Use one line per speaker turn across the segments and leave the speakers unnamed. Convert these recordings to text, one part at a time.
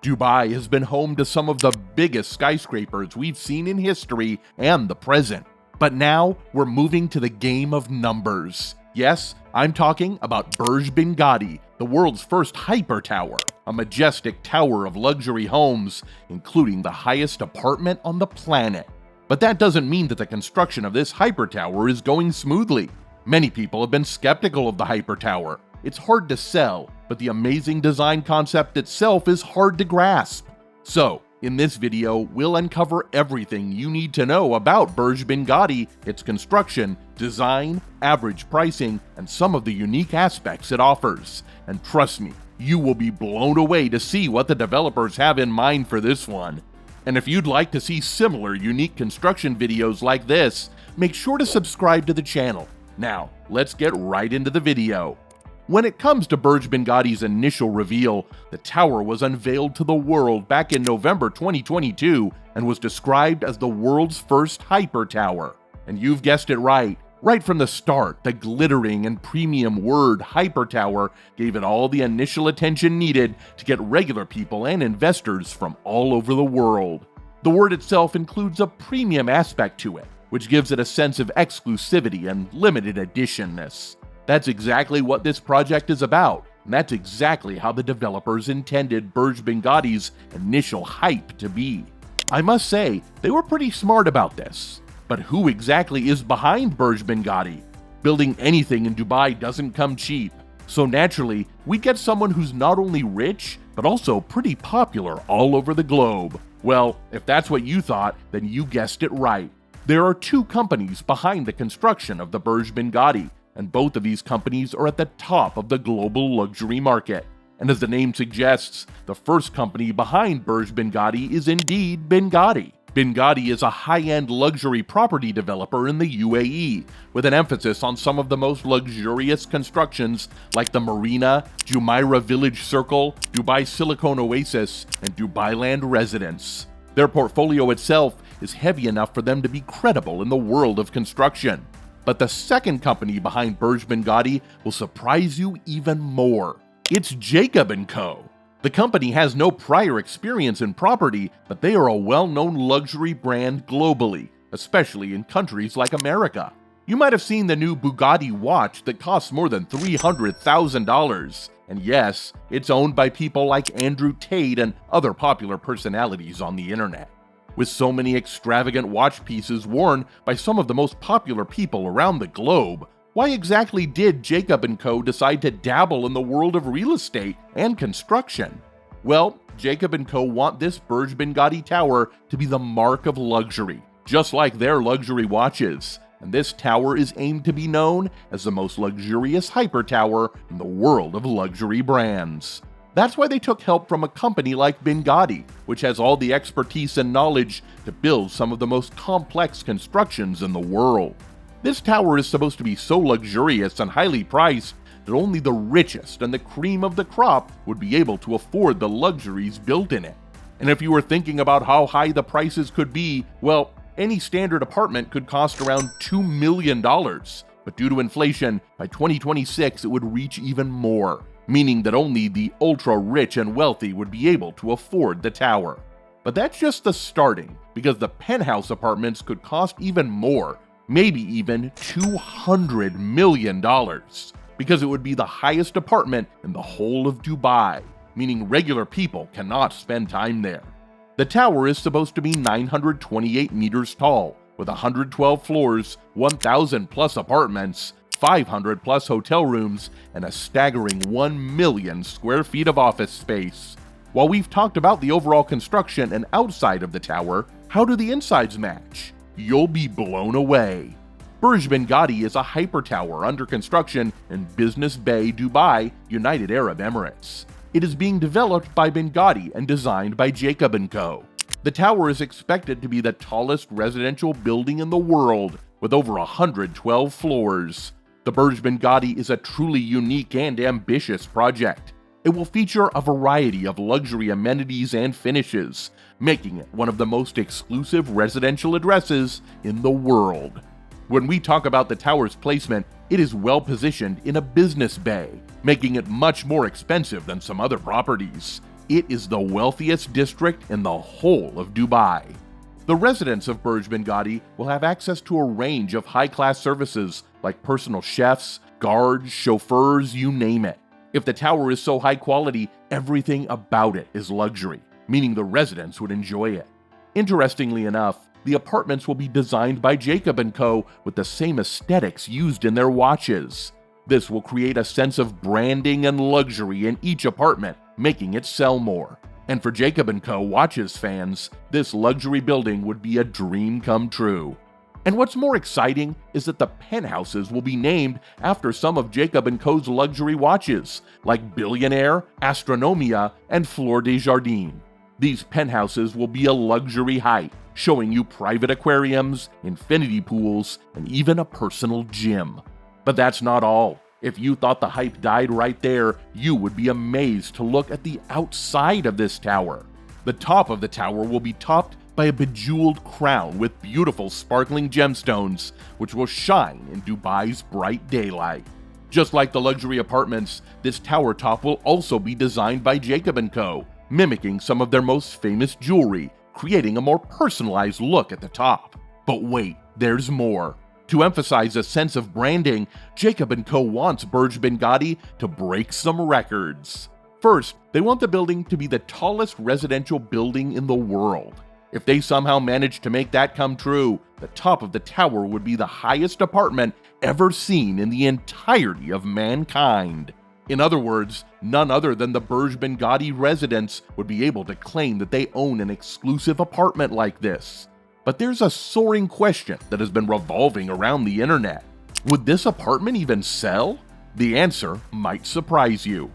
Dubai has been home to some of the biggest skyscrapers we've seen in history and the present. But now we're moving to the game of numbers. Yes, I'm talking about Burj Binghatti, the world's first Hypertower, a majestic tower of luxury homes, including the highest apartment on the planet. But that doesn't mean that the construction of this Hypertower is going smoothly. Many people have been skeptical of the Hypertower. It's hard to sell, but the amazing design concept itself is hard to grasp. So, in this video, we'll uncover everything you need to know about Burj Binghatti, its construction, design, average pricing, and some of the unique aspects it offers. And trust me, you will be blown away to see what the developers have in mind for this one. And if you'd like to see similar unique construction videos like this, make sure to subscribe to the channel. Now, let's get right into the video. When it comes to Burj Binghatti's initial reveal, the tower was unveiled to the world back in November 2022 and was described as the world's first hypertower. And you've guessed it right. Right from the start, the glittering and premium word hypertower gave it all the initial attention needed to get regular people and investors from all over the world. The word itself includes a premium aspect to it, which gives it a sense of exclusivity and limited editionness. That's exactly what this project is about, and that's exactly how the developers intended Burj Binghatti's initial hype to be. I must say, they were pretty smart about this. But who exactly is behind Burj Binghatti? Building anything in Dubai doesn't come cheap, so naturally, we get someone who's not only rich, but also pretty popular all over the globe. Well, if that's what you thought, then you guessed it right. There are two companies behind the construction of the Burj Binghatti, and both of these companies are at the top of the global luxury market. And as the name suggests, the first company behind Burj Binghatti is indeed Binghatti. Binghatti is a high-end luxury property developer in the UAE, with an emphasis on some of the most luxurious constructions like the Marina, Jumeirah Village Circle, Dubai Silicon Oasis, and Dubai Land Residence. Their portfolio itself is heavy enough for them to be credible in the world of construction. But the second company behind Burj Binghatti will surprise you even more. It's Jacob & Co. The company has no prior experience in property, but they are a well-known luxury brand globally, especially in countries like America. You might have seen the new Bugatti watch that costs more than $300,000. And yes, it's owned by people like Andrew Tate and other popular personalities on the internet. With so many extravagant watch pieces worn by some of the most popular people around the globe, why exactly did Jacob & Co. decide to dabble in the world of real estate and construction? Well, Jacob & Co. want this Burj Binghatti tower to be the mark of luxury, just like their luxury watches. And this tower is aimed to be known as the most luxurious hypertower in the world of luxury brands. That's why they took help from a company like Binghatti, which has all the expertise and knowledge to build some of the most complex constructions in the world. This tower is supposed to be so luxurious and highly priced that only the richest and the cream of the crop would be able to afford the luxuries built in it. And if you were thinking about how high the prices could be, well, any standard apartment could cost around $2 million. But due to inflation, by 2026 it would reach even more, meaning that only the ultra-rich and wealthy would be able to afford the tower. But that's just the starting, because the penthouse apartments could cost even more, maybe even $200 million, because it would be the highest apartment in the whole of Dubai, meaning regular people cannot spend time there. The tower is supposed to be 928 meters tall, with 112 floors, 1,000 plus apartments, 500 plus hotel rooms, and a staggering 1 million square feet of office space. While we've talked about the overall construction and outside of the tower, how do the insides match? You'll be blown away. Burj Binghatti is a hypertower under construction in Business Bay, Dubai, United Arab Emirates. It is being developed by Binghatti and designed by Jacob & Co. The tower is expected to be the tallest residential building in the world, with over 112 floors. The Burj Binghatti is a truly unique and ambitious project. It will feature a variety of luxury amenities and finishes, making it one of the most exclusive residential addresses in the world. When we talk about the tower's placement, it is well positioned in a business bay, making it much more expensive than some other properties. it is the wealthiest district in the whole of Dubai. The residents of Burj Binghatti will have access to a range of high-class services like personal chefs, guards, chauffeurs, you name it. If the tower is so high quality, everything about it is luxury, meaning the residents would enjoy it. Interestingly enough, the apartments will be designed by Jacob & Co. with the same aesthetics used in their watches. This will create a sense of branding and luxury in each apartment, making it sell more. And for Jacob & Co. watches fans, this luxury building would be a dream come true. And what's more exciting is that the penthouses will be named after some of Jacob & Co.'s luxury watches, like Billionaire, Astronomia, and Fleur des Jardins. These penthouses will be a luxury height, showing you private aquariums, infinity pools, and even a personal gym. But that's not all. If you thought the hype died right there, you would be amazed to look at the outside of this tower. The top of the tower will be topped by a bejeweled crown with beautiful sparkling gemstones, which will shine in Dubai's bright daylight. Just like the luxury apartments, this tower top will also be designed by Jacob & Co., mimicking some of their most famous jewelry, creating a more personalized look at the top. But wait, there's more. To emphasize a sense of branding, Jacob & Co. wants Burj Binghatti to break some records. First, they want the building to be the tallest residential building in the world. If they somehow manage to make that come true, the top of the tower would be the highest apartment ever seen in the entirety of mankind. In other words, none other than the Burj Binghatti residents would be able to claim that they own an exclusive apartment like this. But there's a soaring question that has been revolving around the internet. Would this apartment even sell? The answer might surprise you.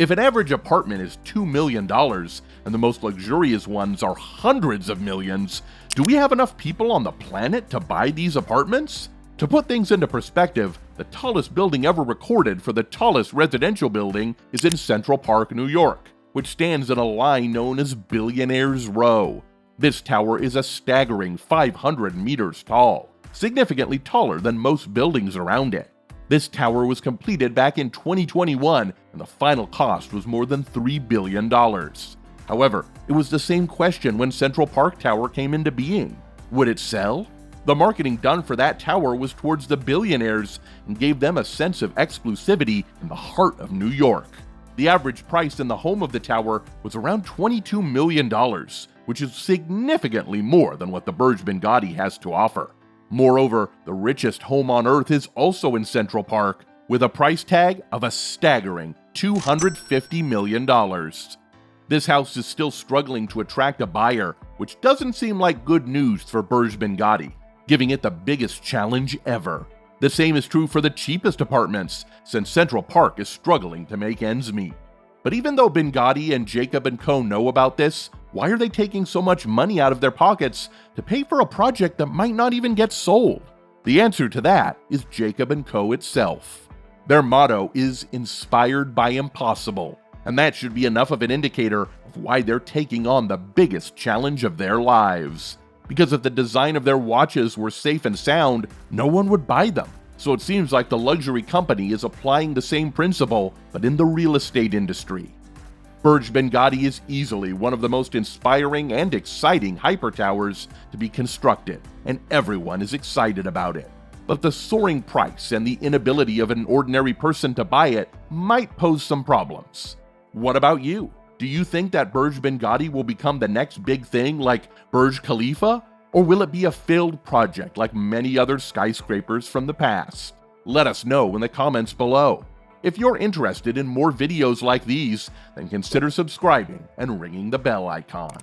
If an average apartment is $2 million and the most luxurious ones are hundreds of millions, do we have enough people on the planet to buy these apartments? To put things into perspective, the tallest building ever recorded for the tallest residential building is in Central Park, New York, which stands in a line known as Billionaire's Row. This tower is a staggering 500 meters tall, significantly taller than most buildings around it. This tower was completed back in 2021, and the final cost was more than $3 billion. However, it was the same question when Central Park Tower came into being. Would it sell? The marketing done for that tower was towards the billionaires and gave them a sense of exclusivity in the heart of New York. The average price in the home of the tower was around $22 million, which is significantly more than what the Burj Binghatti has to offer. Moreover, the richest home on earth is also in Central Park, with a price tag of a staggering $250 million. This house is still struggling to attract a buyer, which doesn't seem like good news for Burj Binghatti, giving it the biggest challenge ever. The same is true for the cheapest apartments, since Central Park is struggling to make ends meet. But even though Binghatti and Jacob & Co. know about this, why are they taking so much money out of their pockets to pay for a project that might not even get sold? The answer to that is Jacob & Co. itself. Their motto is inspired by impossible, and that should be enough of an indicator of why they're taking on the biggest challenge of their lives. Because if the design of their watches were safe and sound, no one would buy them. So it seems like the luxury company is applying the same principle, but in the real estate industry. Burj Binghatti is easily one of the most inspiring and exciting hypertowers to be constructed, and everyone is excited about it. But the soaring price and the inability of an ordinary person to buy it might pose some problems. What about you? Do you think that Burj Binghatti will become the next big thing like Burj Khalifa? Or will it be a failed project like many other skyscrapers from the past? Let us know in the comments below. If you're interested in more videos like these, then consider subscribing and ringing the bell icon.